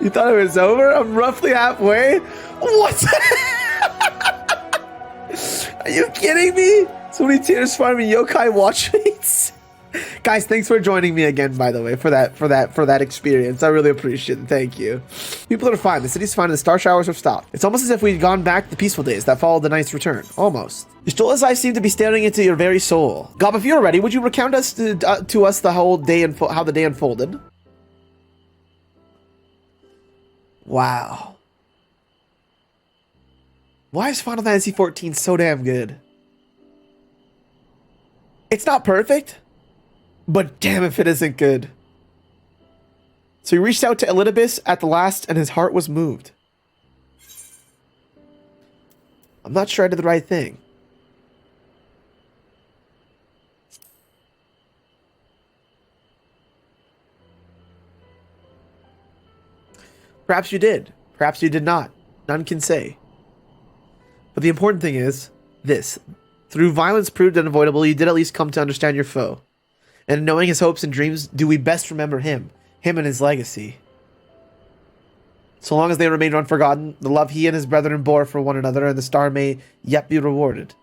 You thought it was over? I'm roughly halfway. What? Are you kidding me? So many tears farming yokai watch mates. Guys, thanks for joining me again, by the way, for that experience. I really appreciate it. Thank you. People are fine. The city's fine and the star showers have stopped. It's almost as if we'd gone back to the peaceful days that followed the night's return. Almost. Your still eyes seem to be staring into your very soul. Gob, if you're ready, would you recount us to us the whole day and how the day unfolded? Wow. Why is Final Fantasy XIV so damn good? It's not perfect, but damn if it isn't good. So he reached out to Elidibus at the last and his heart was moved. I'm not sure I did the right thing. Perhaps you did. Perhaps you did not. None can say. But the important thing is this. Through violence proved unavoidable, you did at least come to understand your foe. And knowing his hopes and dreams, do we best remember him and his legacy. So long as they remain unforgotten, the love he and his brethren bore for one another, and the star may yet be rewarded.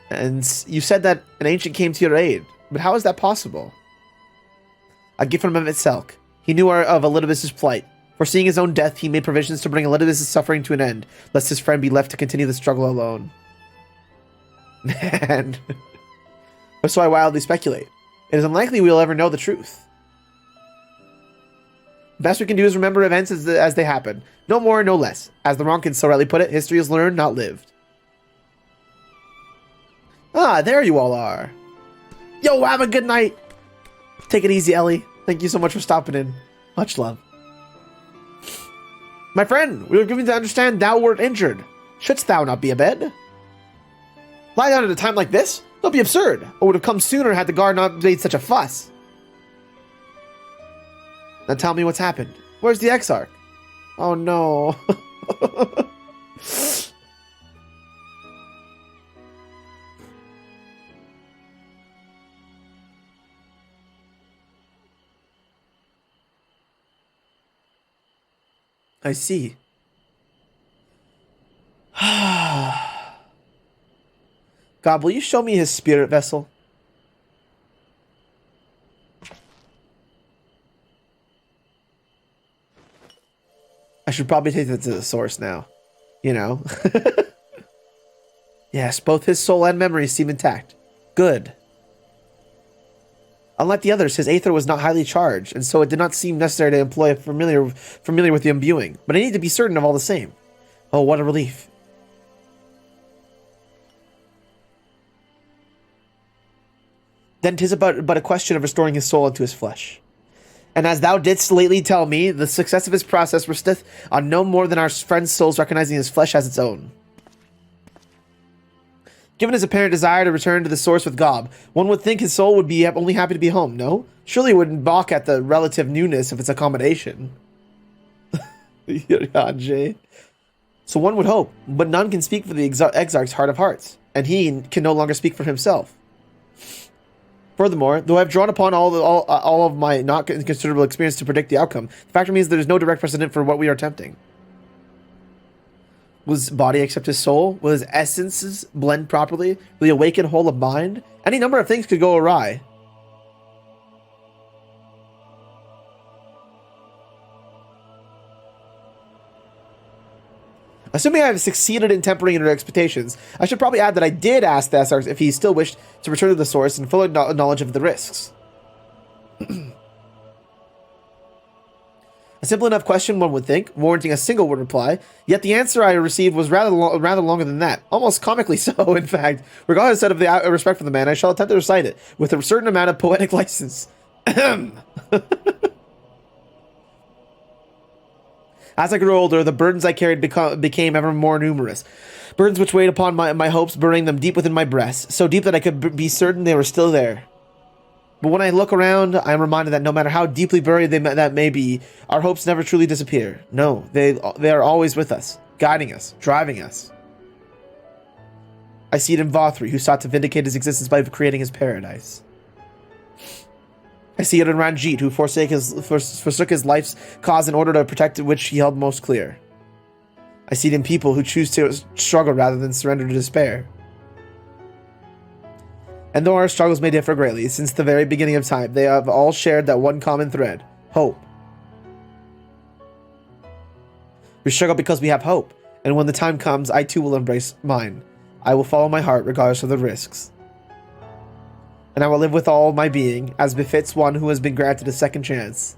And you said that an ancient came to your aid, but how is that possible? A gift from Emet-Selch. He knew of Elidibus' plight. Foreseeing his own death, he made provisions to bring Elidibus' suffering to an end, lest his friend be left to continue the struggle alone. Man. Or so I wildly speculate. It is unlikely we'll ever know the truth. Best we can do is remember events as they happen. No more, no less. As the Ronkins so rightly put it, history is learned, not lived. Ah, there you all are. Yo, have a good night. Take it easy, Ellie. Thank you so much for stopping in. Much love. My friend, we were given to understand thou wert injured. Shouldst thou not be abed? Lie down at a time like this? Don't be absurd. I would have come sooner had the guard not made such a fuss. Now tell me what's happened. Where's the Exarch? Oh no. I see. God, will you show me his spirit vessel? I should probably take that to the source now. You know? Yes, both his soul and memory seem intact. Good. Unlike the others, his aether was not highly charged, and so it did not seem necessary to employ a familiar with the imbuing. But I need to be certain of all the same. Oh, what a relief. Then 'tis but a question of restoring his soul into his flesh. And as thou didst lately tell me, the success of his process resteth on no more than our friend's soul's recognizing his flesh as its own. Given his apparent desire to return to the source with Gob, one would think his soul would be only happy to be home, no? Surely it wouldn't balk at the relative newness of its accommodation. Jay. So one would hope, but none can speak for the Exarch's heart of hearts, and he can no longer speak for himself. Furthermore, though I've drawn upon all of my not considerable experience to predict the outcome, the fact remains there is no direct precedent for what we are attempting. Will his body accept his soul? Will his essences blend properly? Will he awaken whole of mind? Any number of things could go awry. Assuming I have succeeded in tempering your expectations, I should probably add that I did ask the Exarch if he still wished to return to the source in full knowledge of the risks. A simple enough question, one would think, warranting a single word reply, yet the answer I received was rather longer than that. Almost comically so, in fact. Regardless of the respect for the man, I shall attempt to recite it, with a certain amount of poetic license. As I grew older, the burdens I carried became ever more numerous. Burdens which weighed upon my hopes, burying them deep within my breast, so deep that I could be certain they were still there. But when I look around, I am reminded that no matter how deeply buried that may be, our hopes never truly disappear. No, they are always with us, guiding us, driving us. I see it in Vothri, who sought to vindicate his existence by creating his paradise. I see it in Ranjit, who forsook his life's cause in order to protect which he held most clear. I see it in people who choose to struggle rather than surrender to despair. And though our struggles may differ greatly, since the very beginning of time, they have all shared that one common thread: hope. We struggle because we have hope, and when the time comes, I too will embrace mine. I will follow my heart regardless of the risks. And I will live with all my being, as befits one who has been granted a second chance.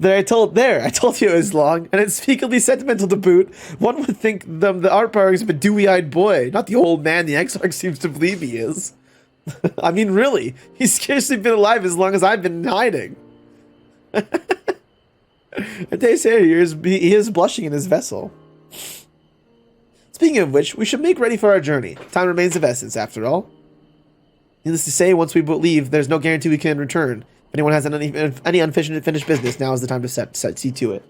I told you it was long, and unspeakably sentimental to boot. One would think the art powering is a dewy-eyed boy, not the old man the Exarch seems to believe he is. I mean, really, he's scarcely been alive as long as I've been hiding. And they say he is blushing in his vessel. Speaking of which, we should make ready for our journey. Time remains of essence, after all. Needless to say, once we leave, there's no guarantee we can return. If anyone has any unfinished business, now is the time to see to it.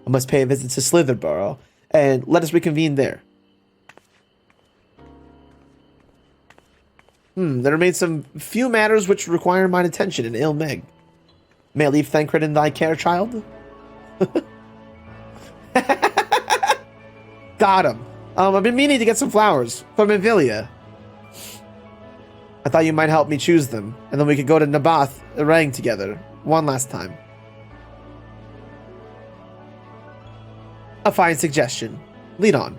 I must pay a visit to Slitherborough, and let us reconvene there. There remain some few matters which require mine attention in Ilmeg. May I leave Thancred in thy care, child? Got him. I've been meaning to get some flowers from Evilia. I thought you might help me choose them, and then we could go to Nabath Rang together, one last time. A fine suggestion. Lead on.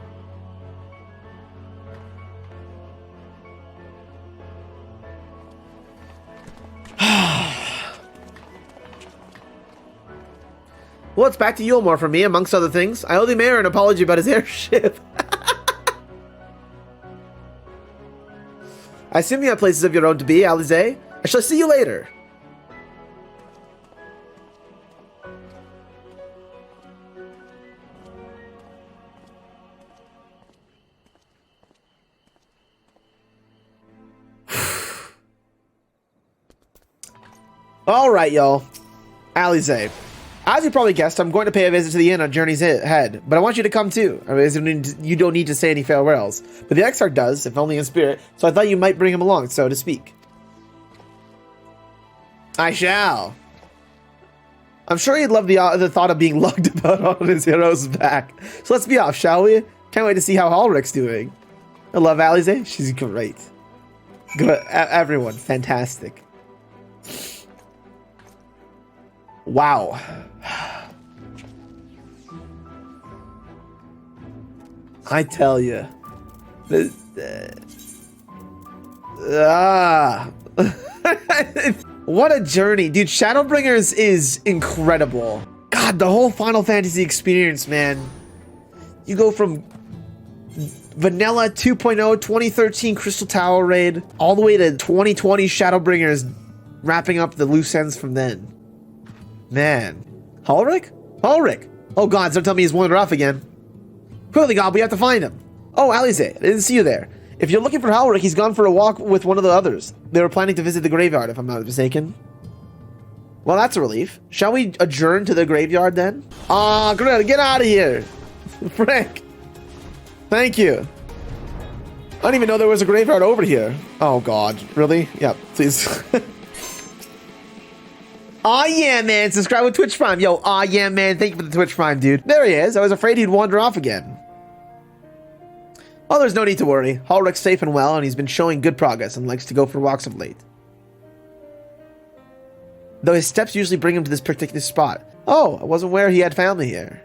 Well, it's back to Yulmore for me, amongst other things. I owe the mayor an apology about his airship. I assume you have places of your own to be, Alize. I shall see you later. All right, y'all. Alize. As you probably guessed, I'm going to pay a visit to the inn on Journey's Head, but I want you to come too. You don't need to say any farewells, but the Exarch does, if only in spirit, so I thought you might bring him along, so to speak. I shall. I'm sure he'd love the thought of being lugged about on his hero's back. So let's be off, shall we? Can't wait to see how Halrick's doing. I love Alize. She's great. Good. Everyone, fantastic. Wow. I tell you. What a journey. Dude, Shadowbringers is incredible. God, the whole Final Fantasy experience, man. You go from Vanilla 2.0, 2013 Crystal Tower raid, all the way to 2020 Shadowbringers, wrapping up the loose ends from then. Man. Halrick? Halrick! Oh god, don't tell me he's wandering off again. Quickly, God, we have to find him. Oh, Alize, I didn't see you there. If you're looking for Halrick, he's gone for a walk with one of the others. They were planning to visit the graveyard, if I'm not mistaken. Well, that's a relief. Shall we adjourn to the graveyard then? Ah, Greta, get out of here. Frick. Thank you. I didn't even know there was a graveyard over here. Oh god, really? Yeah, please. Aw, yeah, man. Subscribe with Twitch Prime. Yo, aw, yeah, man. Thank you for the Twitch Prime, dude. There he is. I was afraid he'd wander off again. Oh, there's no need to worry. Halrick's safe and well, and he's been showing good progress and likes to go for walks of late. Though his steps usually bring him to this particular spot. Oh, I wasn't aware he had family here.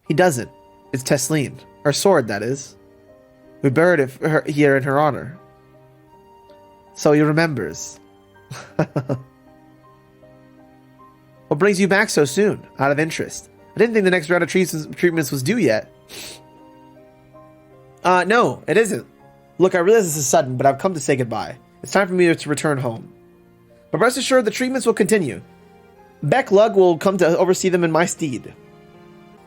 He doesn't. It's Tesleen. Her sword, that is. We buried it here in her honor. So he remembers. What brings you back so soon? Out of interest. I didn't think the next round of treatments was due yet. No, it isn't. Look, I realize this is sudden, but I've come to say goodbye. It's time for me to return home. But rest assured, the treatments will continue. Beck Lug will come to oversee them in my stead.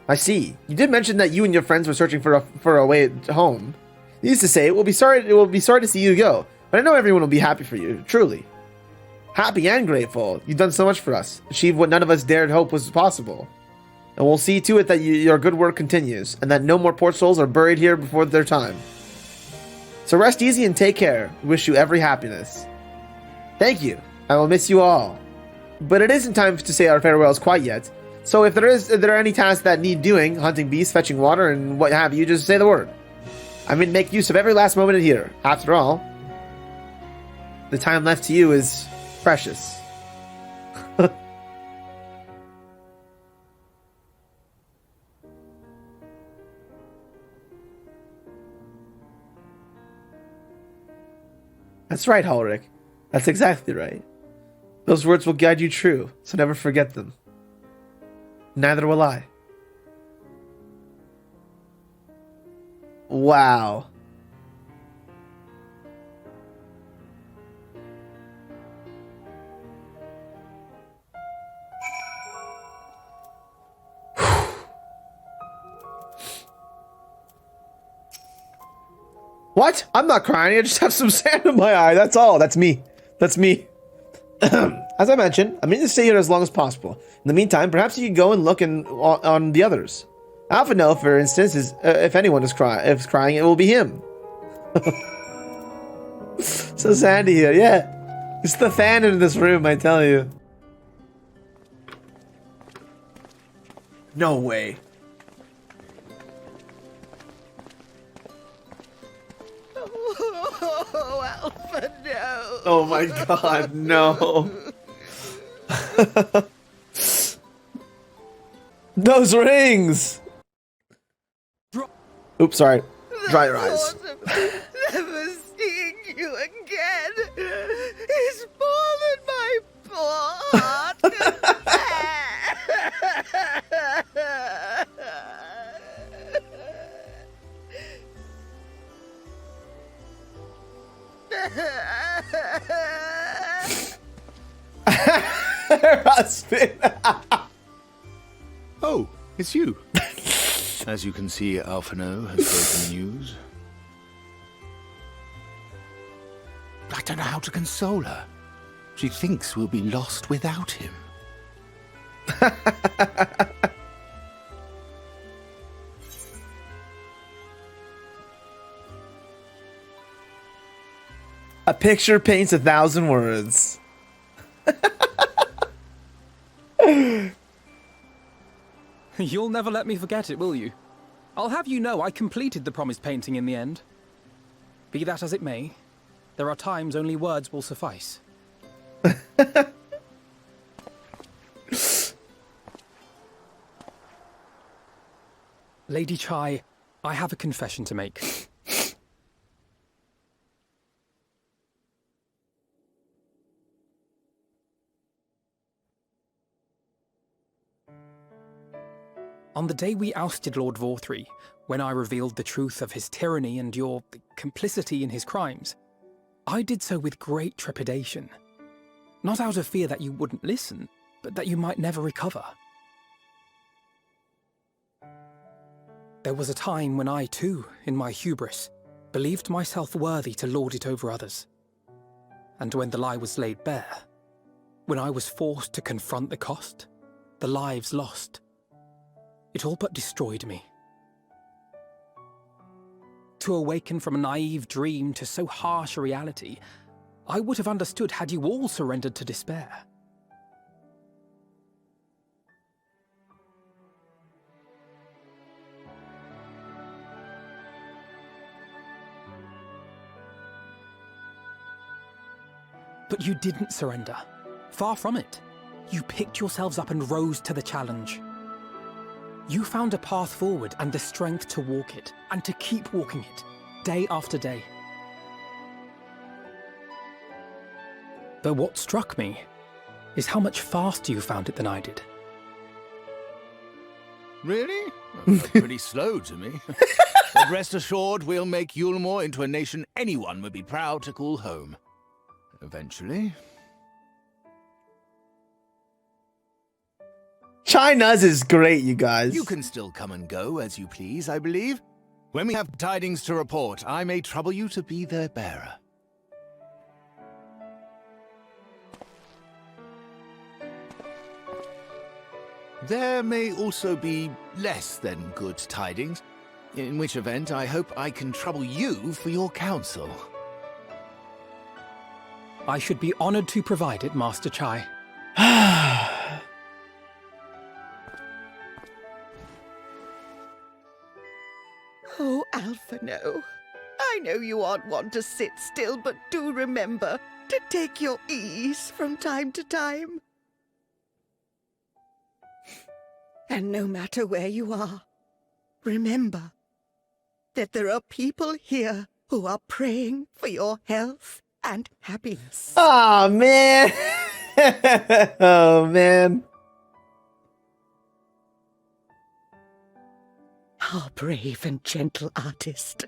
I see. You did mention that you and your friends were searching for a way home. Needless to say, we'll be sorry to see you go, but I know everyone will be happy for you, truly. Happy and grateful. You've done so much for us, achieved what none of us dared hope was possible. And we'll see to it that your good work continues, and that no more poor souls are buried here before their time. So rest easy and take care. Wish you every happiness. Thank you. I will miss you all. But it isn't time to say our farewells quite yet. So if there are any tasks that need doing, hunting beasts, fetching water, and what have you, just say the word. I mean, make use of every last moment in here. After all, the time left to you is precious. That's right, Ulrich. That's exactly right. Those words will guide you true, so never forget them. Neither will I. Wow. What? I'm not crying. I just have some sand in my eye. That's all. That's me. That's me. As I mentioned, I'm going to stay here as long as possible. In the meantime, perhaps you can go and look on the others. I often know, for instance, if anyone is crying, it will be him. So sandy here, yeah. It's the fan in this room, I tell you. No way. Oh, Alpha, no. Oh my god, no. Those rings! Oops, sorry. Dry your eyes. Never seeing you again is more than my blood. Her husband. Oh, it's you. As you can see, Alphino has broken the news. I don't know how to console her. She thinks we'll be lost without him. A picture paints 1,000 words. You'll never let me forget it, will you? I'll have you know I completed the promised painting in the end. Be that as it may, there are times only words will suffice. Lady Chai, I have a confession to make. On the day we ousted Lord Vorthree, when I revealed the truth of his tyranny and your complicity in his crimes, I did so with great trepidation. Not out of fear that you wouldn't listen, but that you might never recover. There was a time when I too, in my hubris, believed myself worthy to lord it over others. And when the lie was laid bare, when I was forced to confront the cost, the lives lost, it all but destroyed me. To awaken from a naive dream to so harsh a reality, I would have understood had you all surrendered to despair. But you didn't surrender. Far from it. You picked yourselves up and rose to the challenge. You found a path forward and the strength to walk it, and to keep walking it, day after day. But what struck me is how much faster you found it than I did. Really? Well, that's pretty slow to me. But rest assured, we'll make Yulmore into a nation anyone would be proud to call home. Eventually. China's is great, you guys. You can still come and go as you please, I believe. When we have tidings to report, I may trouble you to be their bearer. There may also be less than good tidings. In which event, I hope I can trouble you for your counsel. I should be honored to provide it, Master Chai. Oh, Alphino. I know you aren't one to sit still, but do remember to take your ease from time to time. And no matter where you are, remember that there are people here who are praying for your health and happiness. Oh, man. Oh, man. Our brave and gentle artist.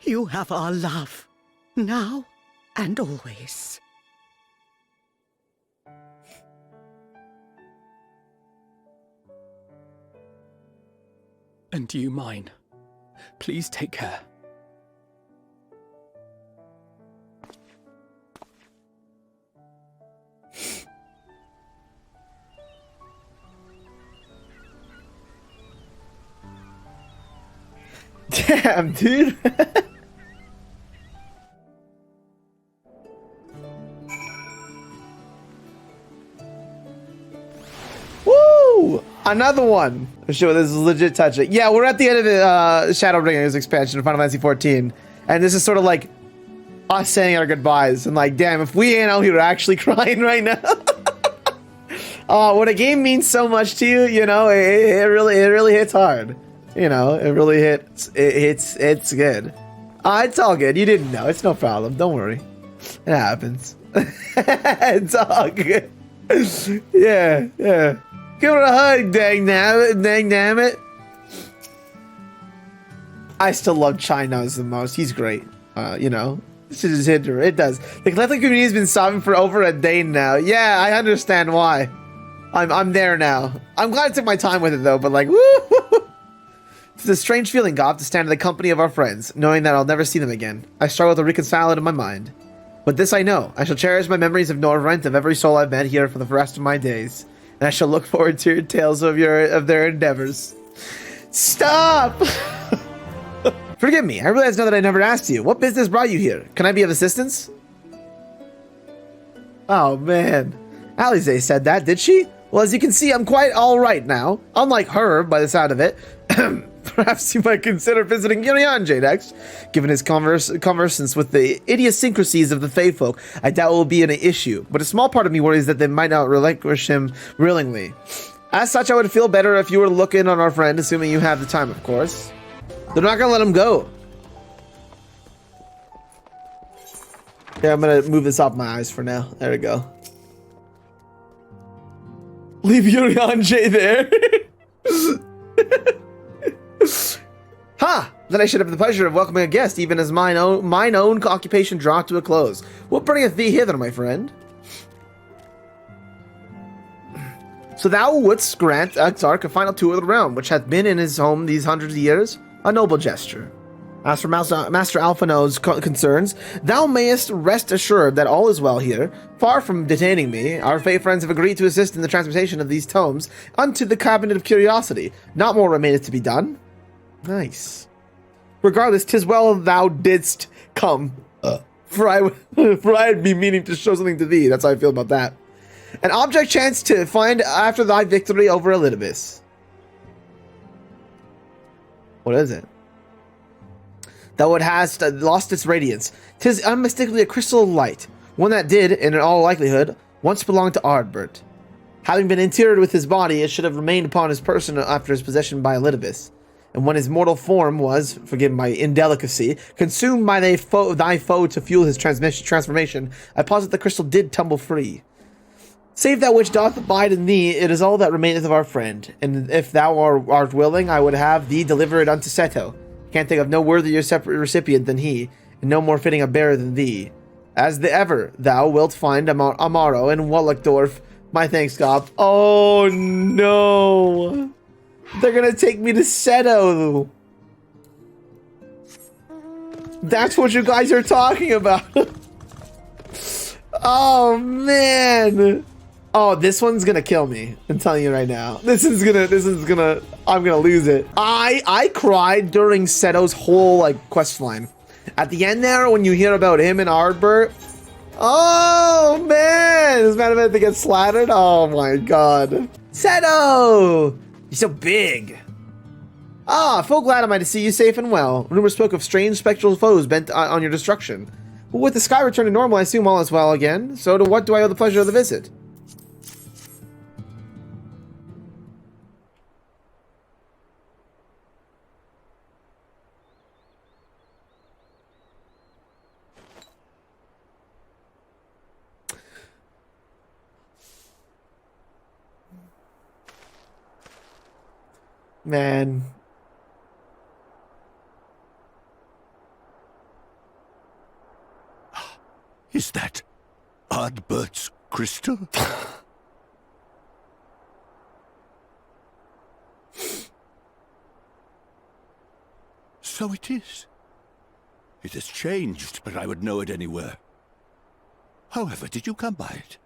You have our love, now and always. And you mine. Please take care. Damn, dude. Woo! Another one. Sure, this is legit touching. Yeah, we're at the end of the Shadowbringers expansion of Final Fantasy XIV, and this is sort of like us saying our goodbyes. And like, damn, if we ain't out here actually crying right now. When a game means so much to you, you know, it really hits hard. You know, it really hits. It's good. It's all good. You didn't know. It's no problem. Don't worry. It happens. It's all good. Yeah. Give her a hug, dang damn it. I still love China's the most. He's great. You know, this is hit her. It does. The collective community has been sobbing for over a day now. Yeah, I understand why. I'm there now. I'm glad I took my time with it though, but like, woo! It's a strange feeling, Gob, to stand in the company of our friends, knowing that I'll never see them again. I struggle to reconcile it in my mind. But this I know. I shall cherish my memories of Norvrandt, of every soul I've met here for the rest of my days. And I shall look forward to your tales of their endeavors. Stop! Forgive me. I realize now that I never asked you. What business brought you here? Can I be of assistance? Oh, man. Alize said that, did she? Well, as you can see, I'm quite alright now. Unlike her, by the sound of it. Perhaps you might consider visiting Urianger next. Given his conversance with the idiosyncrasies of the Fae folk, I doubt it will be an issue. But a small part of me worries that they might not relinquish him willingly. As such, I would feel better if you were to look in on our friend, assuming you have the time, of course. They're not gonna let him go. Yeah, I'm gonna move this off my eyes for now. There we go. Leave Urianger there. Ha! Then I should have the pleasure of welcoming a guest, even as mine own occupation draw to a close. What bringeth thee hither, my friend? So thou wouldst grant Exarch a final tour of the realm, which hath been in his home these hundreds of years? A noble gesture. As for Master Alphino's concerns, thou mayest rest assured that all is well here. Far from detaining me, our Fae friends have agreed to assist in the transportation of these tomes unto the Cabinet of Curiosity. Not more remaineth to be done. Nice. Regardless, 'tis well thou didst come, for I'd be meaning to show something to thee. That's how I feel about that. An object chance to find after thy victory over Elidibus. What is it? Though it has lost its radiance, 'tis unmistakably a crystal of light, one that did, in all likelihood, once belong to Ardbert. Having been interred with his body, it should have remained upon his person after his possession by Elidibus. And when his mortal form was, forgive my indelicacy, consumed by thy foe to fuel his transformation, I posit the crystal did tumble free. Save that which doth abide in thee, it is all that remaineth of our friend. And if thou art willing, I would have thee deliver it unto Seto. Can't think of no worthier recipient than he, and no more fitting a bearer than thee. As ever thou wilt find Amaro and Wallachdorf. My thanks, Gob. Oh no! They're gonna take me to Seto. That's what you guys are talking about. Oh man! Oh, this one's gonna kill me. I'm telling you right now. I'm gonna lose it. I cried during Seto's whole like quest line. At the end there, when you hear about him and Ardbert. Oh man, is man about to get slattered? Oh my god. Seto! You're so big. Ah, full glad am I to see you safe and well. Rumors spoke of strange spectral foes bent on your destruction. But with the sky returning normal, I assume all is well again. So to what do I owe the pleasure of the visit? Man. Is that Ardbert's crystal? So it is. It has changed, but I would know it anywhere. However, did you come by it?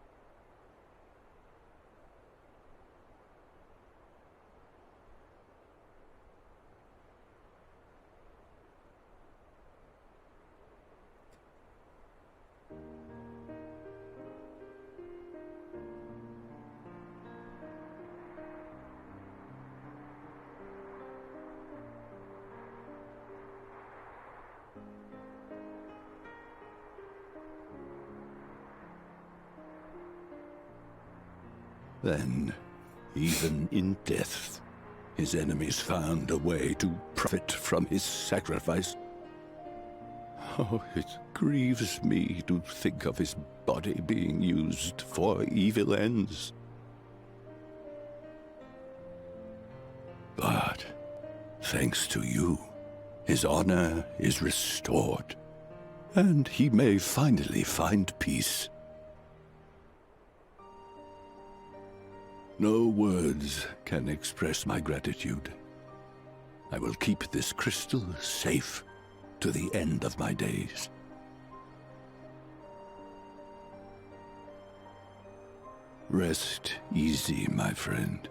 Then, even in death, his enemies found a way to profit from his sacrifice. Oh, it grieves me to think of his body being used for evil ends. But, thanks to you, his honor is restored, and he may finally find peace. No words can express my gratitude. I will keep this crystal safe to the end of my days. Rest easy, my friend.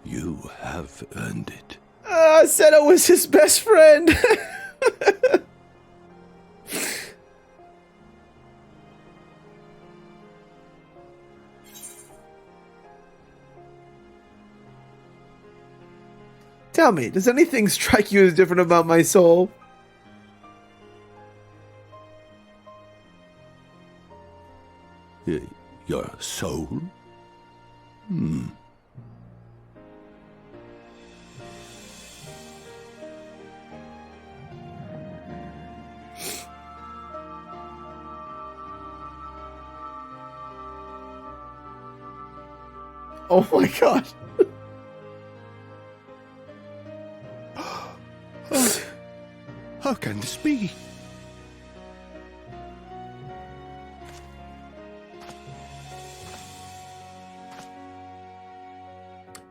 You have earned it. Seto was his best friend. Tell me, does anything strike you as different about my soul? Your soul? Oh my god. How can this be?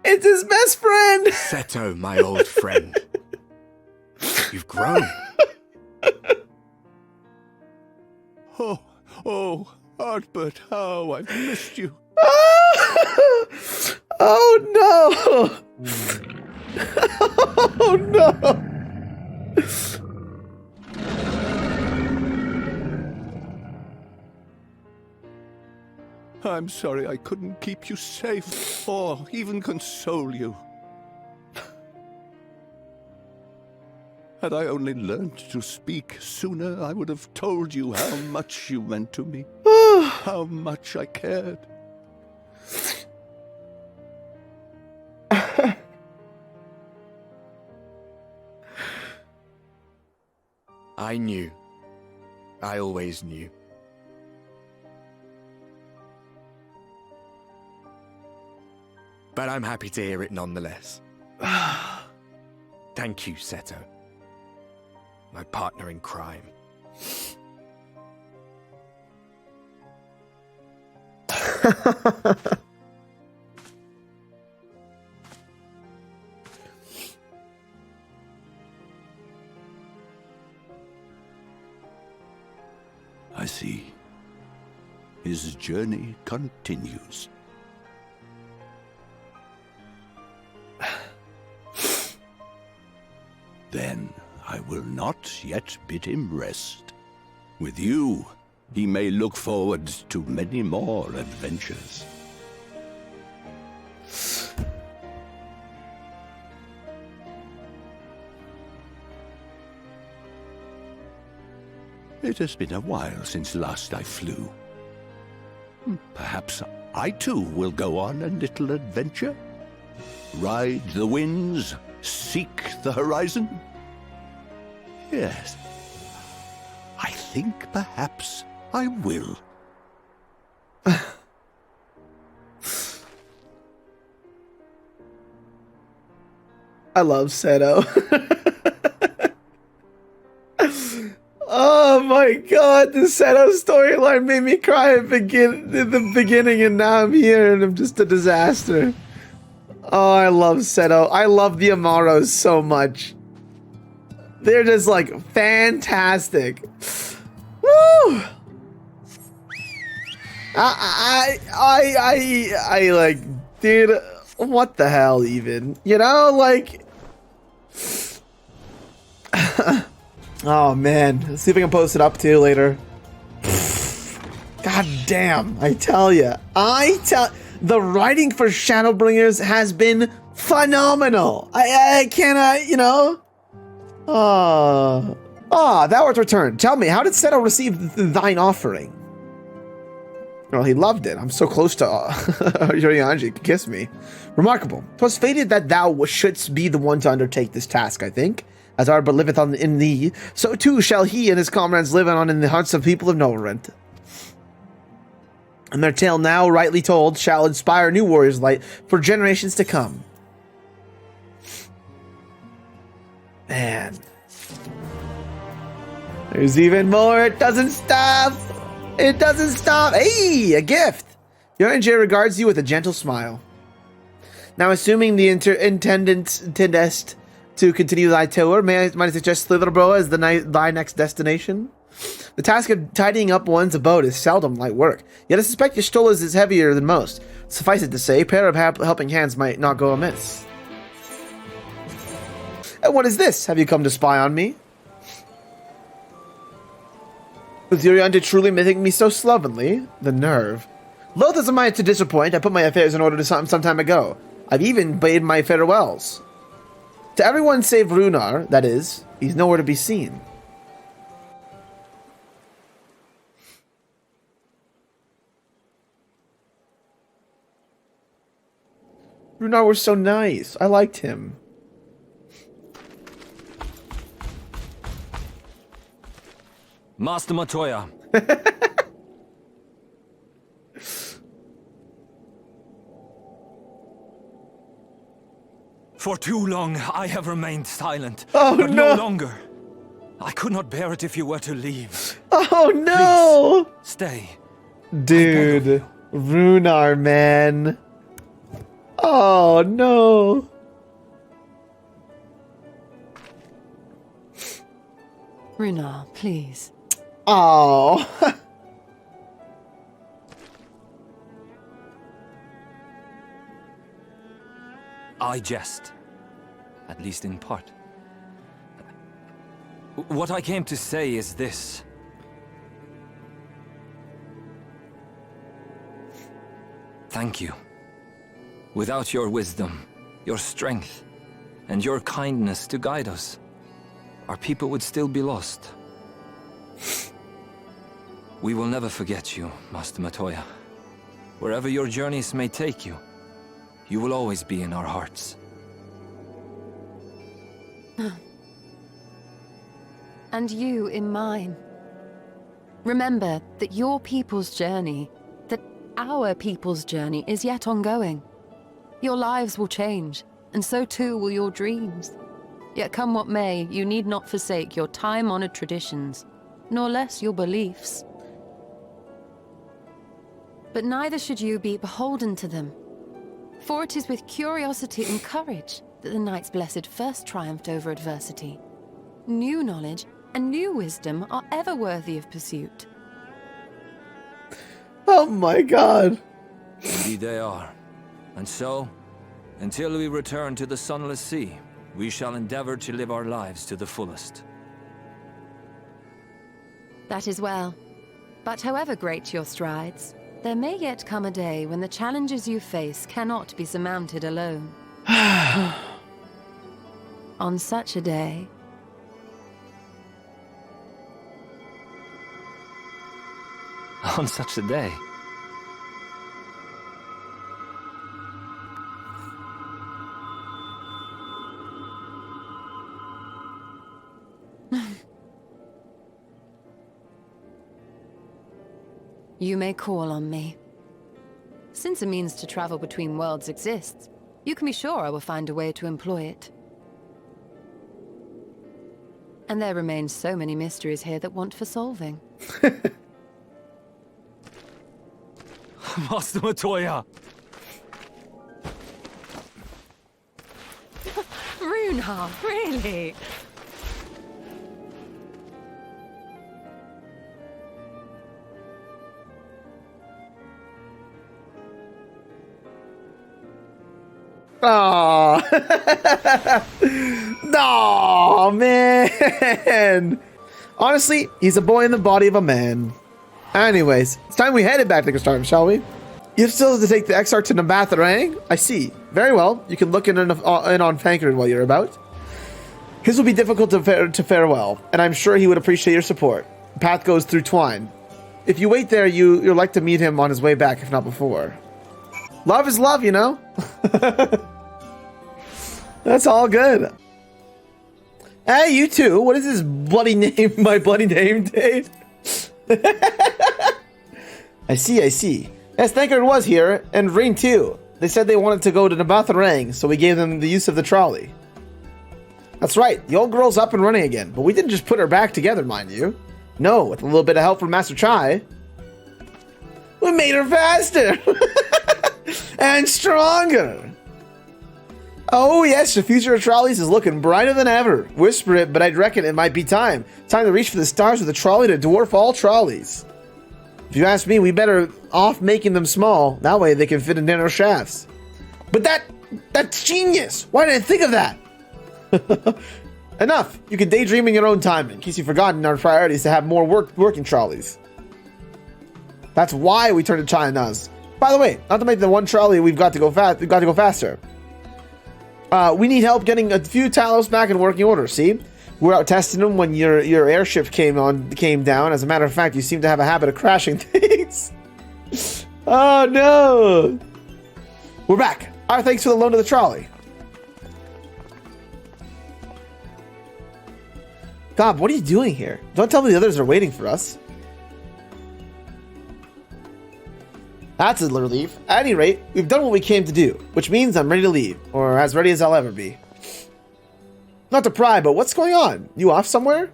It's his best friend! Seto, my old friend. You've grown. Oh, Ardbert, how I've missed you. Oh no! Oh no! I'm sorry I couldn't keep you safe, or even console you. Had I only learned to speak sooner, I would have told you how much you meant to me. How much I cared. I knew. I always knew. But I'm happy to hear it nonetheless. Thank you, Seto. My partner in crime. I see. his journey continues. Then I will not yet bid him rest. With you, he may look forward to many more adventures. It has been a while since last I flew. Perhaps I too will go on a little adventure? Ride the winds, seek the horizon? Yes, I think perhaps I will. I love Seto. Oh my god, the Seto storyline made me cry in the beginning, and now I'm here and I'm just a disaster. Oh, I love Seto. I love the Amaros so much. They're just like fantastic. Woo! I like, dude, what the hell even? You know, like... Oh man, let's see if I can post it up too later. God damn, I tell ya. The writing for Shadowbringers has been phenomenal. I cannot, you know. Thou art returned. Tell me, how did Seto receive thine offering? Well, he loved it. I'm so close to Yorianji. Kiss me. Remarkable. 'Twas fated that thou shouldst be the one to undertake this task, I think. As Arba liveth on in thee, so too shall he and his comrades live on in the hearts of people of Norvrandt. And their tale now rightly told shall inspire new warriors' light for generations to come. Man. There's even more. It doesn't stop. It doesn't stop. Hey, a gift. Yorianji regards you with a gentle smile. Now, assuming the intendest to continue thy tour, might I suggest Slitherborough as thy next destination? The task of tidying up one's abode is seldom light work, yet I suspect your stolas is heavier than most. Suffice it to say, a pair of helping hands might not go amiss. And what is this? Have you come to spy on me? Was Yorianji truly making me so slovenly? The nerve. Loath as am I to disappoint, I put my affairs in order some time ago. I've even bade my farewells. To everyone save Runar, that is, he's nowhere to be seen. Runar was so nice. I liked him. Master Matoya. For too long, I have remained silent. Oh, but no. no longer. I could not bear it if you were to leave. Oh, no. Please, stay. Dude. Runar, man. Oh, no. Runar, please. Oh. I jest. At least in part. What I came to say is this. Thank you. Without your wisdom, your strength, and your kindness to guide us, our people would still be lost. We will never forget you, Master Matoya. Wherever your journeys may take you, you will always be in our hearts. And you in mine. Remember that your people's journey, that our people's journey is yet ongoing. Your lives will change, and so too will your dreams. Yet come what may, you need not forsake your time-honored traditions, nor less your beliefs. But neither should you be beholden to them. For it is with curiosity and courage that the Knight's Blessed first triumphed over adversity. New knowledge and new wisdom are ever worthy of pursuit. Oh my god. Indeed they are. And so, until we return to the Sunless Sea, we shall endeavor to live our lives to the fullest. That is well. But however great your strides, there may yet come a day when the challenges you face cannot be surmounted alone. On such a day... On such a day. You may call on me. Since a means to travel between worlds exists, you can be sure I will find a way to employ it. And there remain so many mysteries here that want for solving. Master Matoya! Runehart, really? Oh, no, man. Honestly, he's a boy in the body of a man. Anyways, it's time we headed back to Gastarium, shall we? You still have to take the Exarch to Norvrandt. I see. Very well. You can look in on Fankerin while you're about. His will be difficult to farewell, and I'm sure he would appreciate your support. The path goes through Twine. If you wait there, you'll like to meet him on his way back, if not before. Love is love, you know? That's all good. Hey, you too. What is this bloody name? My bloody name, Dave? I see. Yes, Thanker was here, and Rain too. They said they wanted to go to Norvrandt, so we gave them the use of the trolley. That's right, the old girl's up and running again, but we didn't just put her back together, mind you. No, with a little bit of help from Master Chai. We made her faster! And stronger! Oh yes, the future of trolleys is looking brighter than ever. Whisper it, but I'd reckon it might be time. Time to reach for the stars with a trolley to dwarf all trolleys. If you ask me, we better off making them small. That way they can fit in narrow shafts. But that's genius! Why didn't I think of that? Enough! You can daydream in your own time, in case you've forgotten our priority is to have more working trolleys. That's why we turned to China's. By the way, not to make the one trolley we've got to go faster. We need help getting a few Talos back in working order, see? We're out testing them when your airship came down. As a matter of fact, you seem to have a habit of crashing things. Oh no! We're back. Our thanks for the loan of the trolley. God, what are you doing here? Don't tell me the others are waiting for us. That's a relief. At any rate, we've done what we came to do, which means I'm ready to leave, or as ready as I'll ever be. Not to pry, but what's going on? You off somewhere?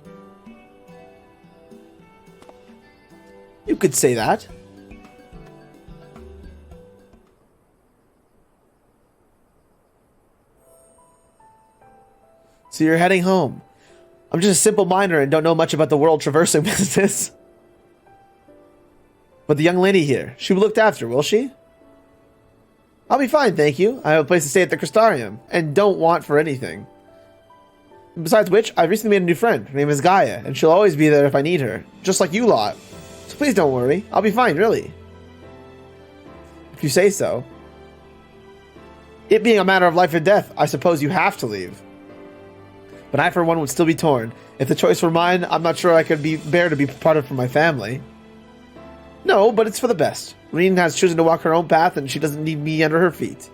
You could say that. So you're heading home. I'm just a simple miner and don't know much about the world traversing business. But the young lady here, she'll be looked after, will she? I'll be fine, thank you. I have a place to stay at the Crystarium, and don't want for anything. Besides which, I've recently made a new friend. Her name is Gaia, and she'll always be there if I need her. Just like you lot. So please don't worry. I'll be fine, really. If you say so. It being a matter of life or death, I suppose you have to leave. But I, for one, would still be torn. If the choice were mine, I'm not sure I could bear to be parted from my family. No, but it's for the best. Reen has chosen to walk her own path, and she doesn't need me under her feet.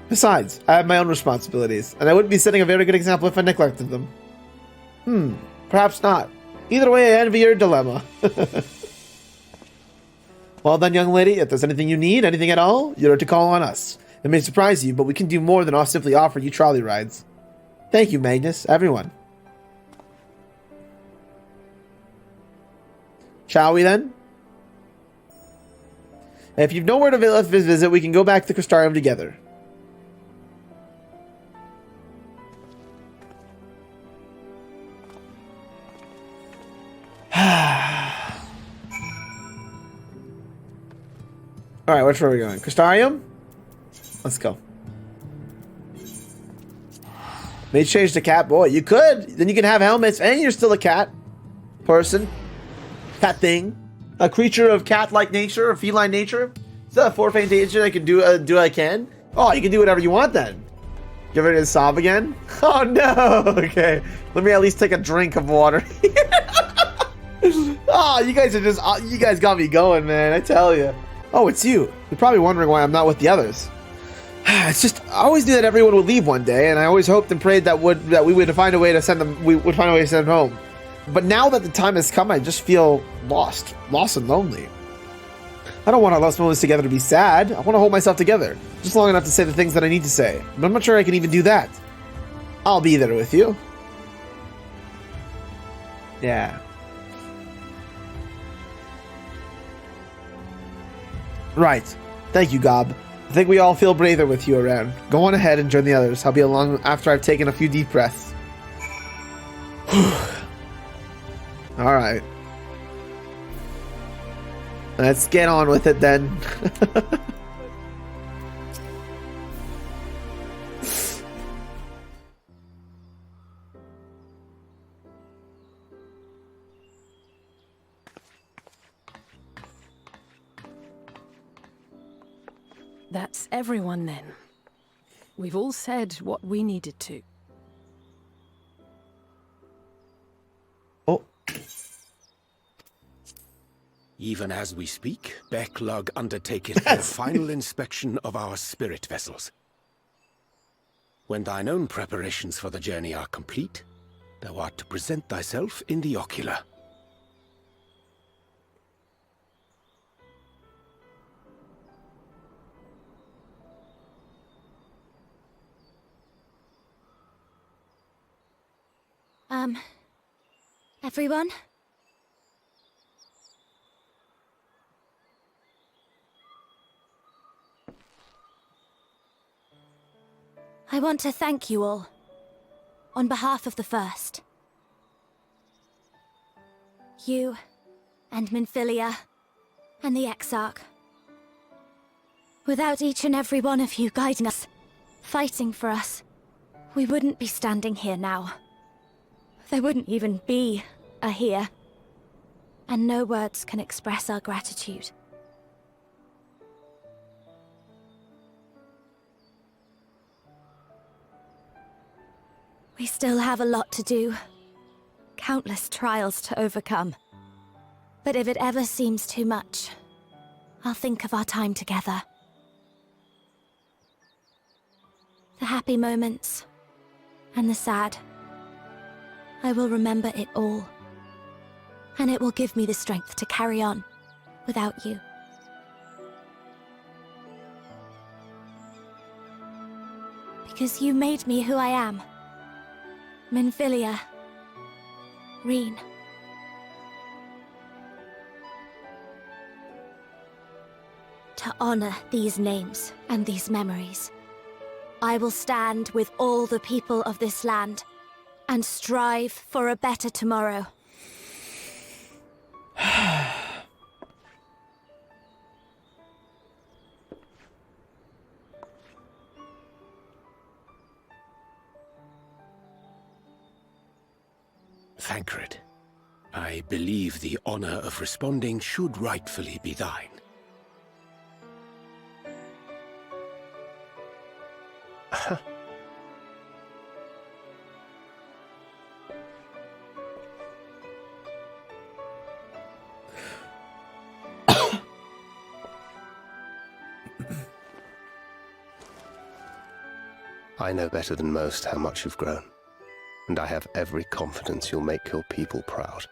Besides, I have my own responsibilities, and I wouldn't be setting a very good example if I neglected them. Perhaps not. Either way, I envy your dilemma. Well then, young lady, if there's anything you need, anything at all, you're to call on us. It may surprise you, but we can do more than simply offer you trolley rides. Thank you, Magnus, everyone. Shall we then? If you've nowhere to visit, we can go back to Crystarium together. All right, which way are we going? Crystarium? Let's go. May change the cat boy. You could. Then you can have helmets, and you're still a cat person, cat thing, a creature of cat-like nature, or feline nature. Is that a forfeit nature? I can do what I can. Oh, you can do whatever you want then. Get ready to sob again? Oh no. Okay. Let me at least take a drink of water. Oh, you guys are just. You guys got me going, man. I tell you. Oh, it's you. You're probably wondering why I'm not with the others. It's just I always knew that everyone would leave one day, and I always hoped and prayed that we would find a way to send them. We would find a way to send them home. But now that the time has come, I just feel lost and lonely. I don't want our last moments together to be sad. I want to hold myself together, just long enough to say the things that I need to say. But I'm not sure I can even do that. I'll be there with you. Yeah. Right. Thank you, Gob. I think we all feel braver with you around. Go on ahead and join the others. I'll be along after I've taken a few deep breaths. All right. Let's get on with it then. That's everyone then. We've all said what we needed to. Oh. Even as we speak, Backlog undertaketh the final inspection of our spirit vessels. When thine own preparations for the journey are complete, thou art to present thyself in the ocular. Everyone? I want to thank you all, on behalf of the First. You, and Minfilia, and the Exarch. Without each and every one of you guiding us, fighting for us, we wouldn't be standing here now. There wouldn't even be a here. And no words can express our gratitude. We still have a lot to do. Countless trials to overcome. But if it ever seems too much, I'll think of our time together. The happy moments, and the sad. I will remember it all. And it will give me the strength to carry on without you. Because you made me who I am. Minfilia. Reen. To honor these names and these memories, I will stand with all the people of this land and strive for a better tomorrow. Thancred, I believe the honor of responding should rightfully be thine. I know better than most how much you've grown, and I have every confidence you'll make your people proud.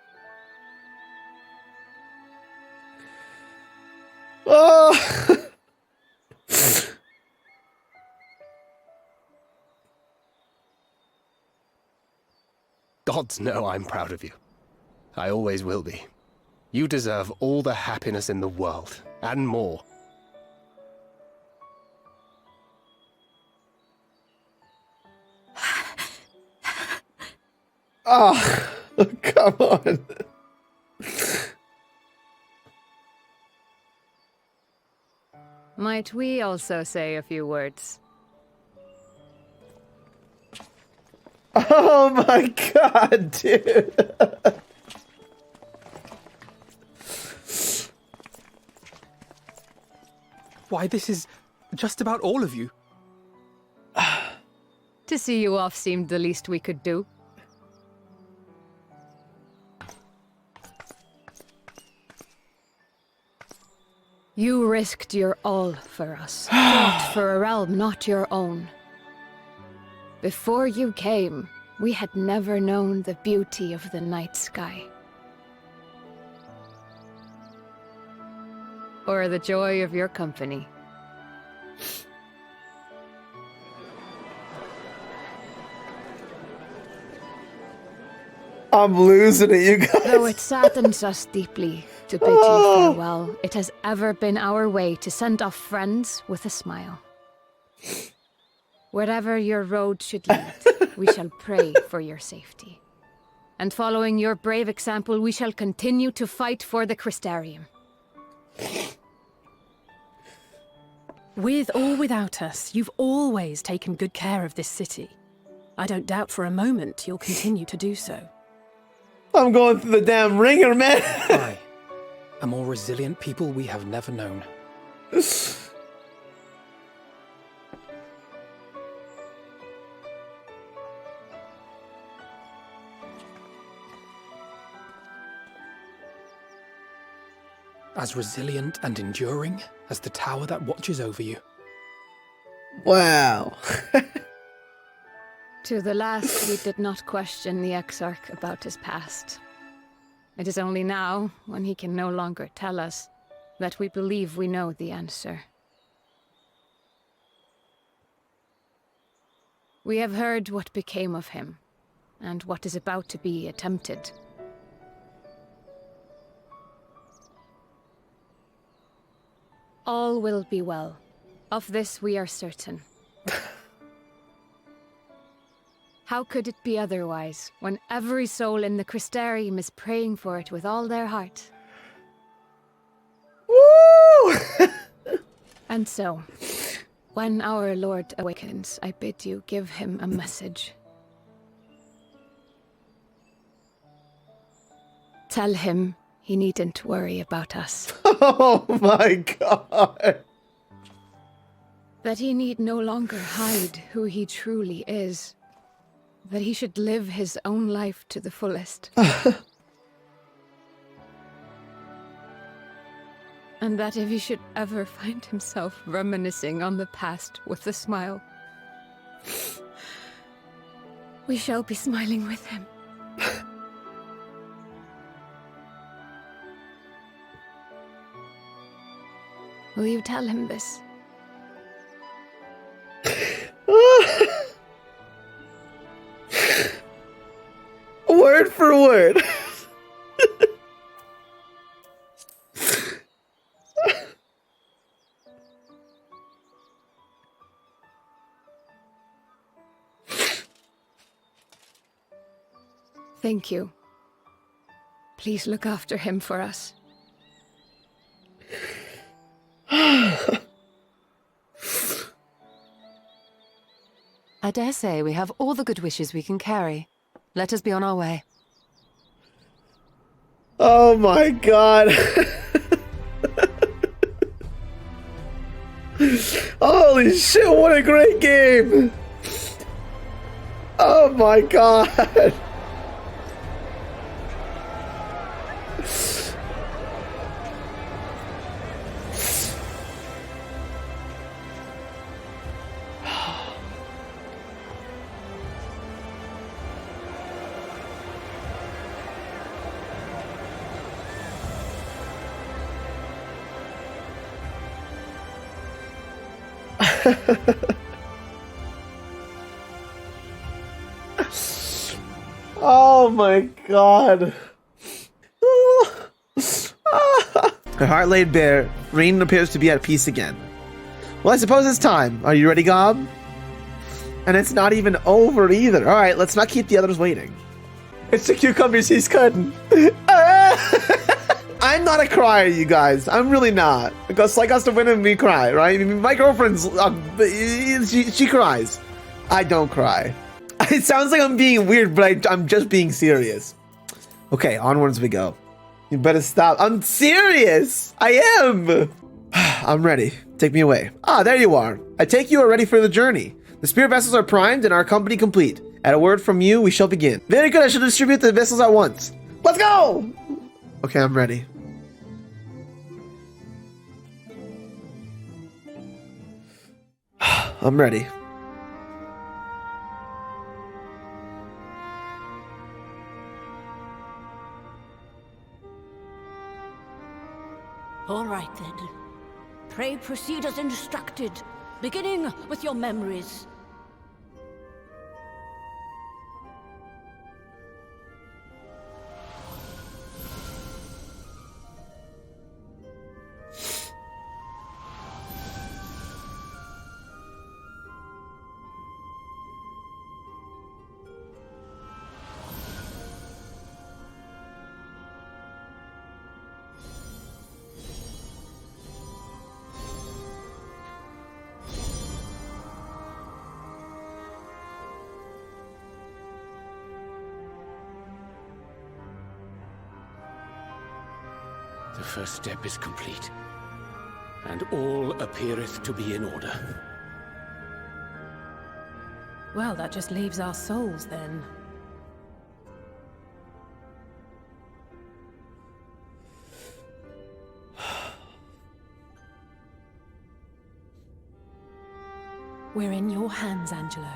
Oh! Gods know I'm proud of you. I always will be. You deserve all the happiness in the world, and more. Oh, come on. Might we also say a few words? Oh my god, dude. Why, this is just about all of you. To see you off seemed the least we could do. You risked your all for us, fought for a realm not your own. Before you came, we had never known the beauty of the night sky. Or the joy of your company. I'm losing it, you guys. Though it saddens us deeply to bid you farewell, it has ever been our way to send off friends with a smile. Wherever your road should lead, we shall pray for your safety. And following your brave example, we shall continue to fight for the Crystarium. With or without us, you've always taken good care of this city. I don't doubt for a moment you'll continue to do so. I'm going through the damn ringer, man. Aye. A more resilient people we have never known. As resilient and enduring as the tower that watches over you. Wow. To the last, we did not question the Exarch about his past. It is only now, when he can no longer tell us, that we believe we know the answer. We have heard what became of him, and what is about to be attempted. All will be well. Of this we are certain. How could it be otherwise, when every soul in the Crystarium is praying for it with all their heart? Woo! And so, when our Lord awakens, I bid you give him a message. Tell him he needn't worry about us. Oh my god. That he need no longer hide who he truly is. That he should live his own life to the fullest. And that if he should ever find himself reminiscing on the past with a smile, we shall be smiling with him. Will you tell him this? Word for word. Thank you. Please look after him for us. I dare say we have all the good wishes we can carry. Let us be on our way. Oh my god. Holy shit, what a great game. Oh my god. Oh my god. Her heart laid bare, Rain appears to be at peace again. Well, I suppose it's time. Are you ready, Gob? And it's not even over either. Alright, let's not keep the others waiting. It's the cucumbers he's cutting. I I'm not a crier, you guys. I'm really not. Because like us to win and me cry, right? I mean, my girlfriend's, she cries. I don't cry. It sounds like I'm being weird, but I'm just being serious. Okay, onwards we go. You better stop. I'm serious. I am. I'm ready. Take me away. Ah, there you are. I take you are ready for the journey. The spirit vessels are primed and our company complete. At a word from you, we shall begin. Very good. I shall distribute the vessels at once. Let's go. Okay, I'm ready. I'm ready. All right, then. Pray proceed as instructed, beginning with your memories. The first step is complete, and all appeareth to be in order. Well, that just leaves our souls, then. We're in your hands, Angelo.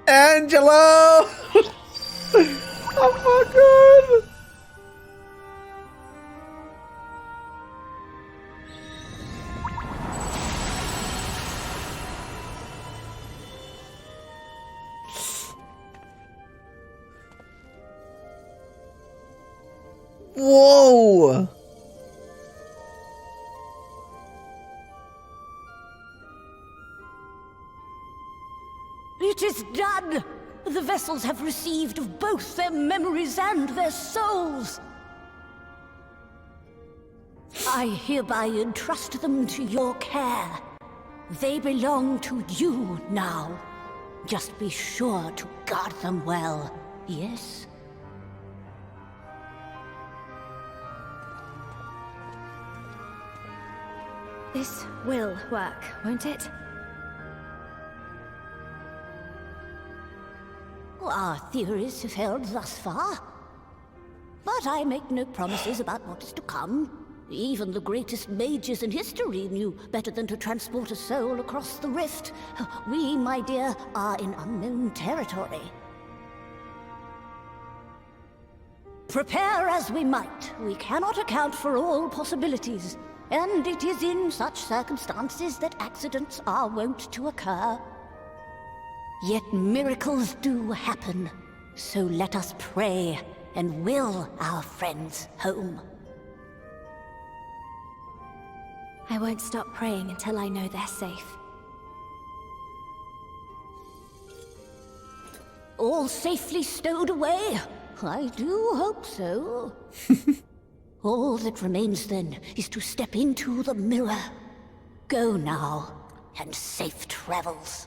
Angelo! Oh my god! Whoa! It is done! The vessels have received of both their memories and their souls. I hereby entrust them to your care. They belong to you now. Just be sure to guard them well, yes? This will work, won't it? Our theories have held thus far. But I make no promises about what is to come. Even the greatest mages in history knew better than to transport a soul across the rift. We, my dear, are in unknown territory. Prepare as we might, we cannot account for all possibilities. And it is in such circumstances that accidents are wont to occur. Yet miracles do happen, so let us pray and will our friends home. I won't stop praying until I know they're safe. All safely stowed away? I do hope so. All that remains then is to step into the mirror. Go now, and safe travels.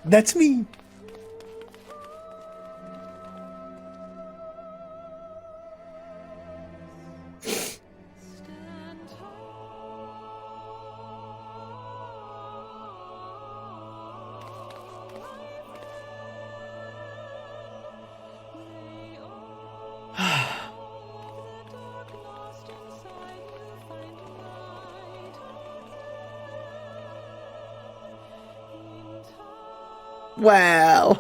That's me. Wow.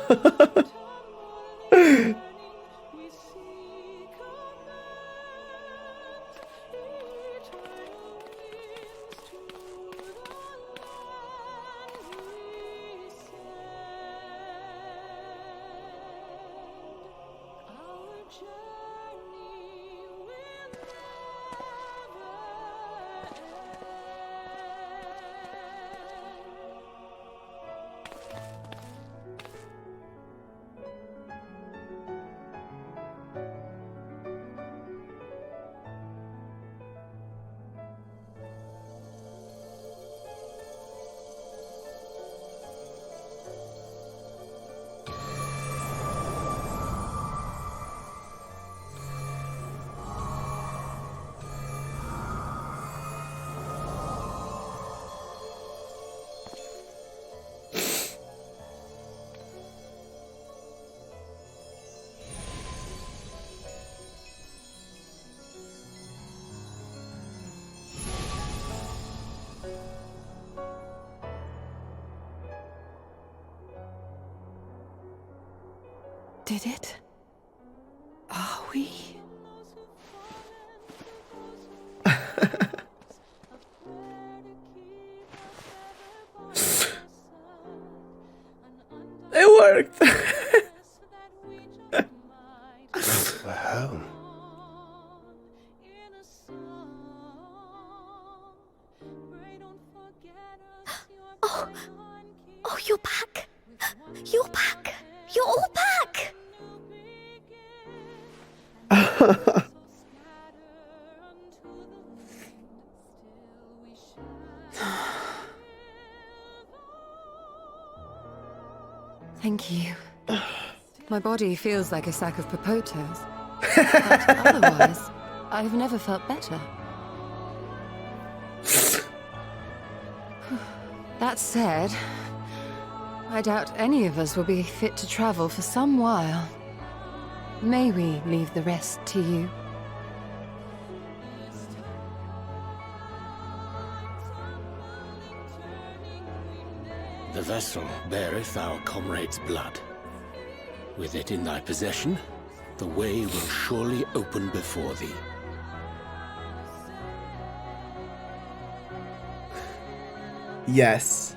Did it? Are we? It worked. We're home. Oh, you're back. You're back. You're all back. Thank you. My body feels like a sack of potatoes. But otherwise, I've never felt better. That said, I doubt any of us will be fit to travel for some while. May we leave the rest to you? The vessel beareth our comrade's blood. With it in thy possession, the way will surely open before thee. Yes.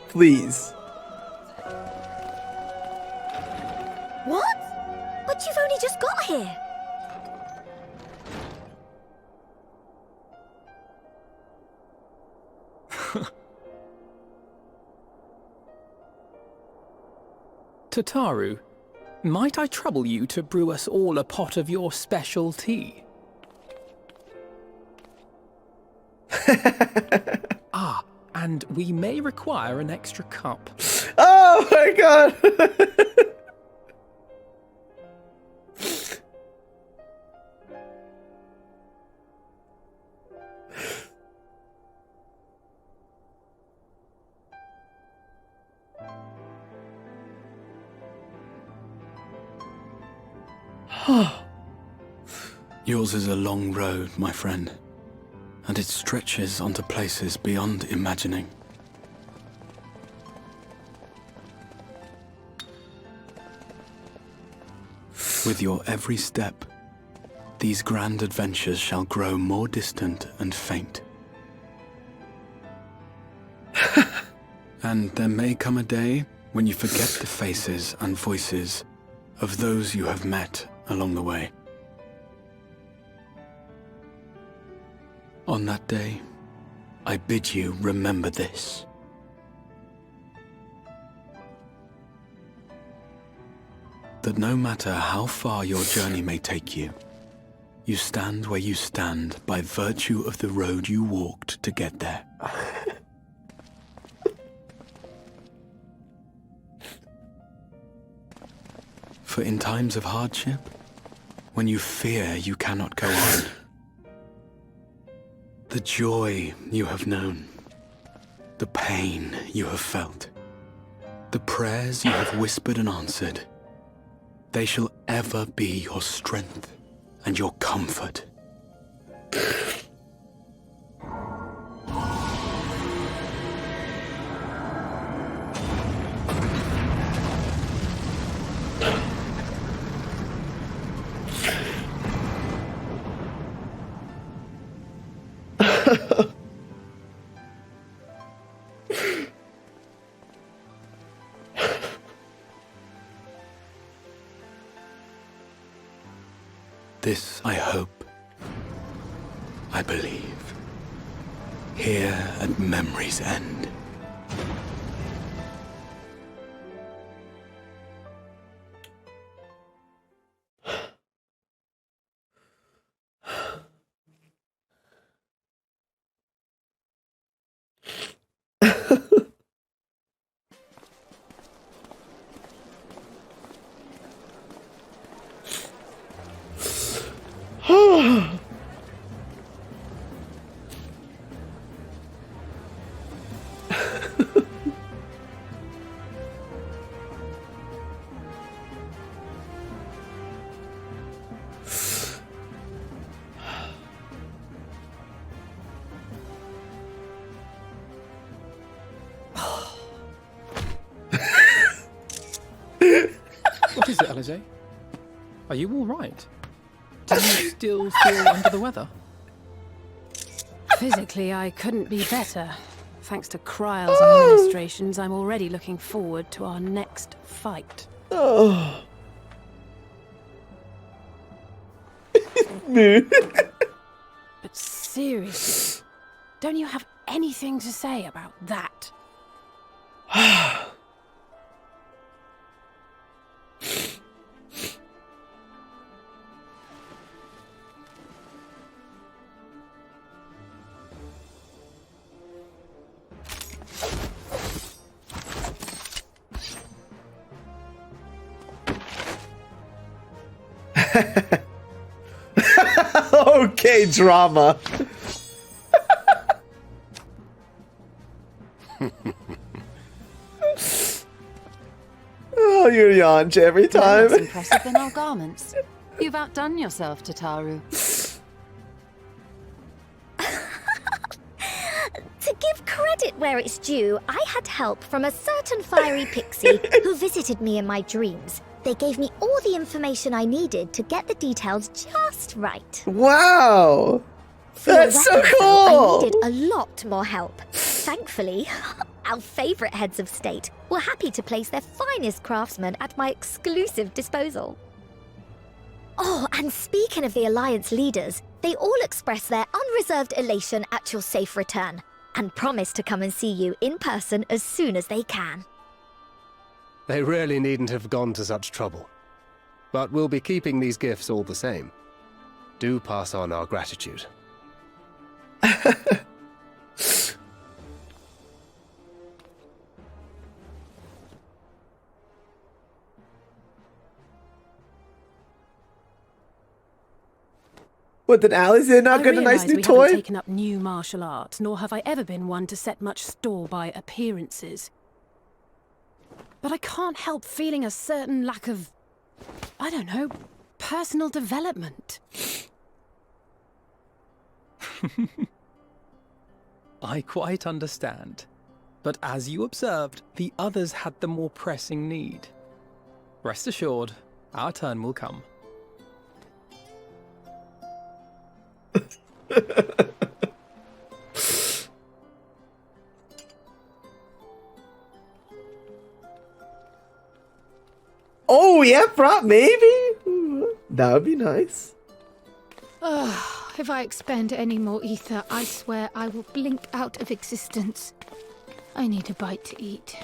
Please. What? But you've only just got here. Tataru, might I trouble you to brew us all a pot of your special tea? Ah, and we may require an extra cup. Oh my god! Yours is a long road, my friend, and it stretches onto places beyond imagining. With your every step, these grand adventures shall grow more distant and faint. And there may come a day when you forget the faces and voices of those you have met along the way. On that day, I bid you remember this. That no matter how far your journey may take you, you stand where you stand by virtue of the road you walked to get there. For in times of hardship, when you fear you cannot go on, the joy you have known, the pain you have felt, the prayers you have whispered and answered, they shall ever be your strength and your comfort. This I hope, I believe, here at memory's end. What is it, Alize? Are you all right? Do you still feel under the weather? Physically, I couldn't be better. Thanks to Kryle's administrations, I'm already looking forward to our next fight. Oh. But seriously, don't you have anything to say about that? Okay, drama. Oh, you yawn every time. That's impressive in our garments. You've outdone yourself, Tataru. To give credit where it's due, I had help from a certain fiery pixie who visited me in my dreams. They gave me all the information I needed to get the details just right. Wow! For your That's so weapons, cool! though, I needed a lot more help. Thankfully, our favorite heads of state were happy to place their finest craftsmen at my exclusive disposal. Oh, and speaking of the Alliance leaders, they all expressed their unreserved elation at your safe return, and promise to come and see you in person as soon as they can. They really needn't have gone to such trouble. But we'll be keeping these gifts all the same. Do pass on our gratitude. What, did Alize not get a nice new we toy? haven't taken up new martial arts, nor have I ever been one to set much store by appearances. But I can't help feeling a certain lack of, I don't know, personal development. I quite understand. But as you observed, the others had the more pressing need. Rest assured, our turn will come. Oh, yeah, maybe? That would be nice. If I expend any more ether, I swear I will blink out of existence. I need a bite to eat.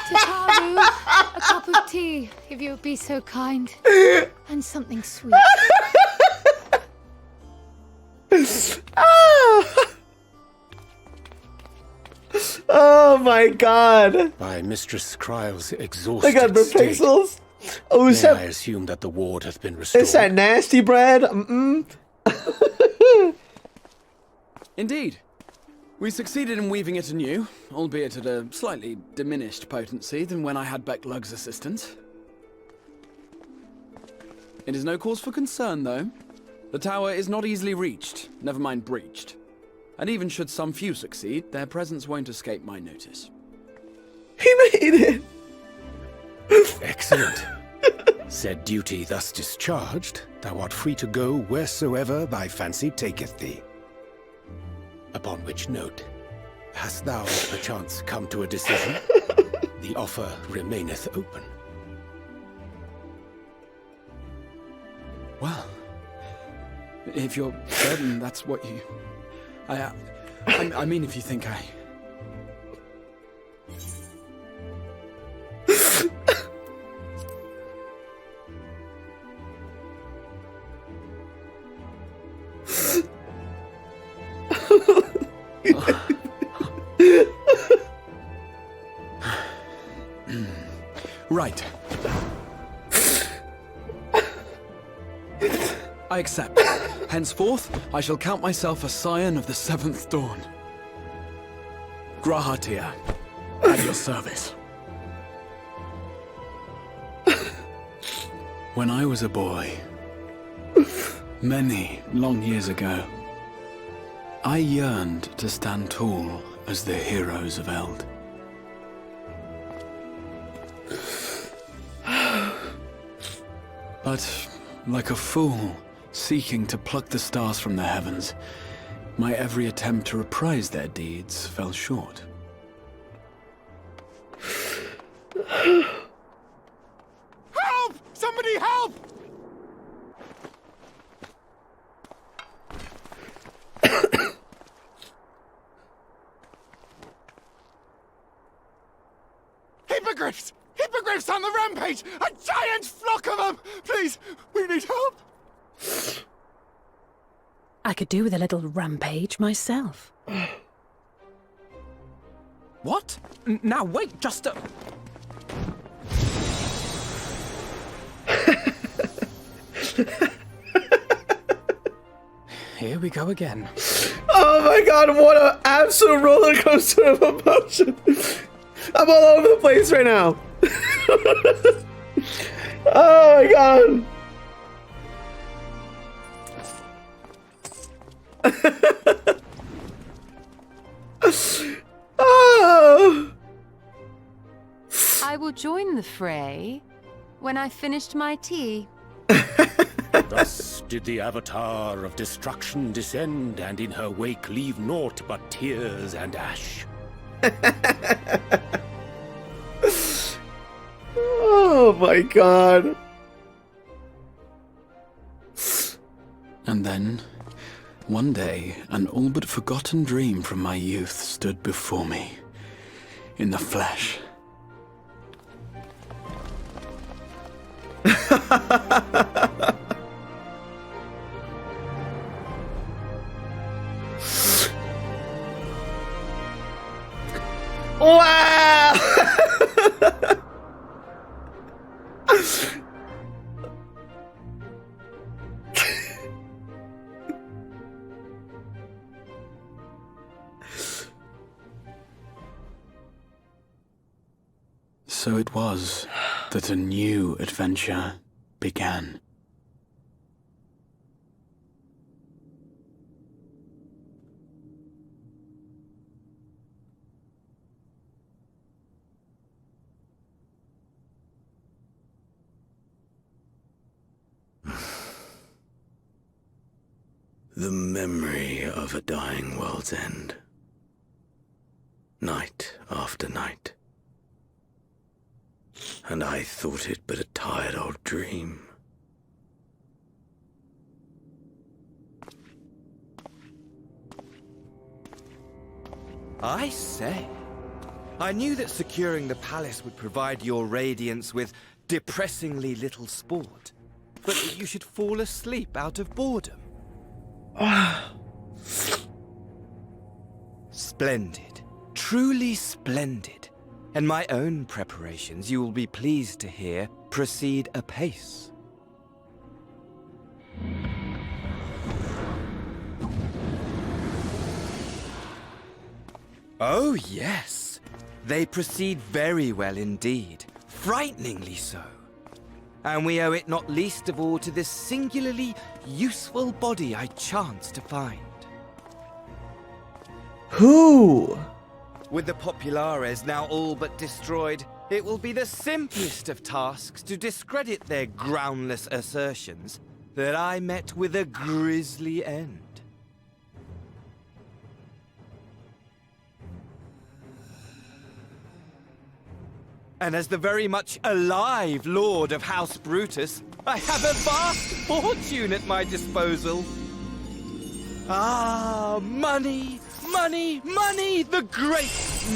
Tataru, a cup of tea, if you would be so kind. And something sweet. Oh my god. By Mistress Kryle's I exhausted got the state, pixels. Oh, may is that, I assume that the ward hath been restored? is that nasty bread? Indeed. We succeeded in weaving it anew, albeit at a slightly diminished potency than when I had Becklug's assistance. It is no cause for concern, though. The tower is not easily reached, never mind breached. And even should some few succeed, their presence won't escape my notice. He made it! Excellent. Said duty thus discharged, thou art free to go wheresoever thy fancy taketh thee. Upon which note, hast thou perchance come to a decision? The offer remaineth open. Well, if you're certain that's what you... I mean, if you think I... Right. I accept. Henceforth, I shall count myself a scion of the seventh dawn. Grahatia, at your service. When I was a boy, many long years ago, I yearned to stand tall as the heroes of Eld. But, like a fool, seeking to pluck the stars from the heavens, my every attempt to reprise their deeds fell short. Help! Somebody help! Hippogriffs! Hippogriffs on the rampage! A giant flock of them! Please, we need help! I could do with a little rampage myself. What? Now wait, just a... Here we go again. Oh my god, what an absolute roller coaster of emotion. I'm all over the place right now. Oh my god. Oh. I will join the fray when I finished my tea. Thus did the Avatar of Destruction descend, and in her wake leave naught but tears and ash. Oh my god. And then, one day, an all but forgotten dream from my youth stood before me, in the flesh. Wow! So it was that a new adventure began. The memory of a dying world's end. Night after night. And I thought it but a tired old dream. I say, I knew that securing the palace would provide your radiance with depressingly little sport, but that you should fall asleep out of boredom. Splendid. Truly splendid. And my own preparations, you will be pleased to hear, proceed apace. Oh, yes. They proceed very well indeed. Frighteningly so. And we owe it not least of all to this singularly useful body I chanced to find. Who? With the Populares now all but destroyed, it will be the simplest of tasks to discredit their groundless assertions that I met with a grisly end. And as the very much alive Lord of House Brutus, I have a vast fortune at my disposal. Ah, money, money, money, the great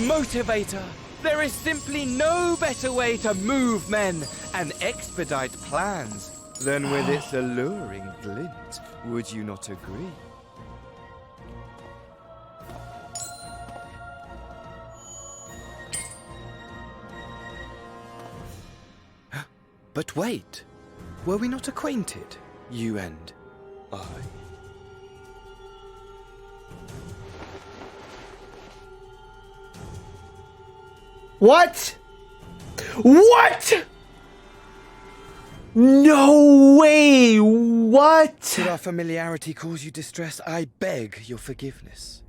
motivator. There is simply no better way to move men and expedite plans than with its alluring glint. Would you not agree? But wait, were we not acquainted, you and I? What? What? No way! What? Should our familiarity cause you distress, I beg your forgiveness.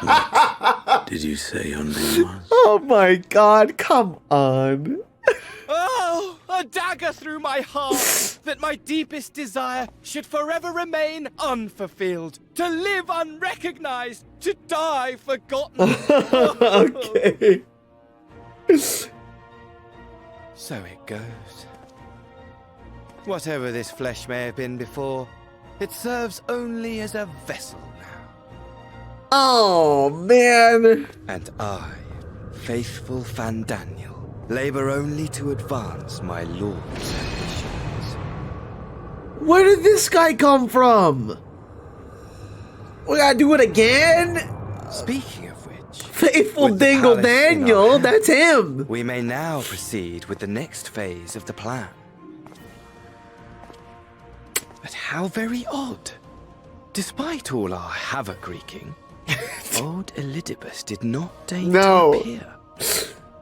What did you say your name was? Oh my god, come on. Oh, a dagger through my heart, that my deepest desire should forever remain unfulfilled, to live unrecognized, to die forgotten. Okay. So it goes. Whatever this flesh may have been before, it serves only as a vessel now. Oh, man. And I, faithful Fandaniel, labor only to advance my lord's ambitions. Where did this guy come from? We gotta do it again? Speaking of which, Faithful with the Dingle palace in our Daniel, hands, that's him. we may now proceed with the next phase of the plan. But how very odd. Despite all our havoc wreaking, old Elidibus did not deign to appear.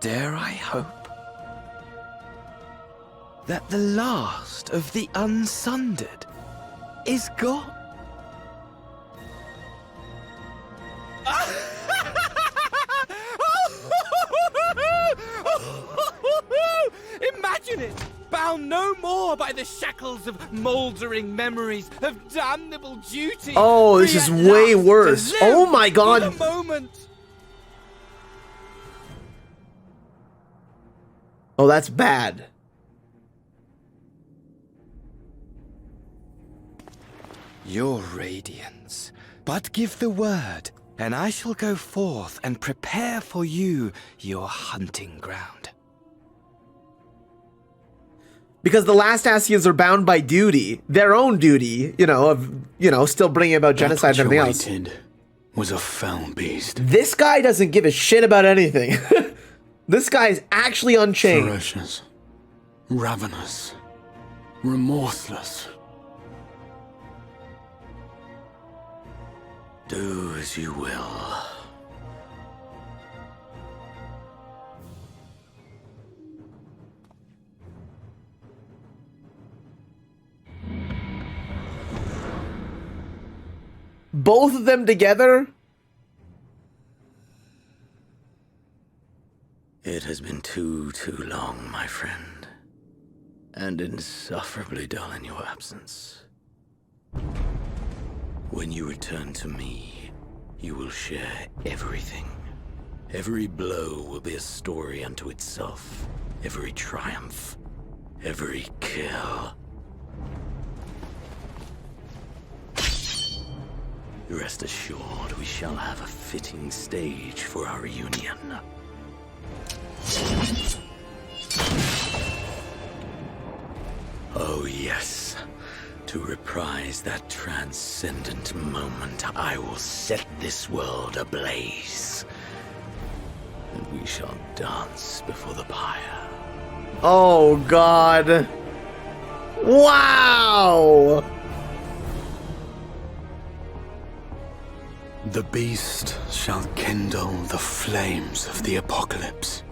Dare I hope that the last of the unsundered is gone? Imagine it! Bound no more by the shackles of mouldering memories of damnable duty. Oh, this is way worse. Oh my god. For the moment. Oh, that's bad. Your radiance. But give the word, and I shall go forth and prepare for you your hunting ground. Because the last Asians are bound by duty, their own duty, of, still bringing about genocide and everything else. Was a foul beast. This guy doesn't give a shit about anything. This guy is actually unchained. Ferocious, ravenous, remorseless. Do as you will. Both of them together? It has been too long, my friend, and insufferably dull in your absence. When you return to me, you will share everything. Every blow will be a story unto itself. Every triumph, every kill. Rest assured, we shall have a fitting stage for our reunion. Oh yes, to reprise that transcendent moment, I will set this world ablaze. And we shall dance before the pyre. Oh god. Wow! The beast shall kindle the flames of the apocalypse.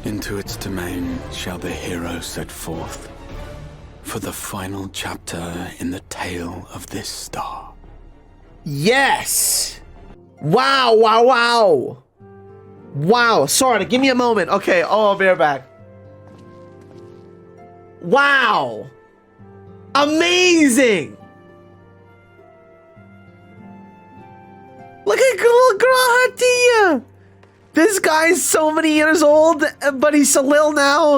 Into its domain shall the hero set forth for the final chapter in the tale of this star. Yes! Wow, wow, wow! Wow, sorry, give me a moment. Okay, oh, I'll be right back. Wow! Amazing! Look at little Grahatia! This guy's so many years old, but he's so little now.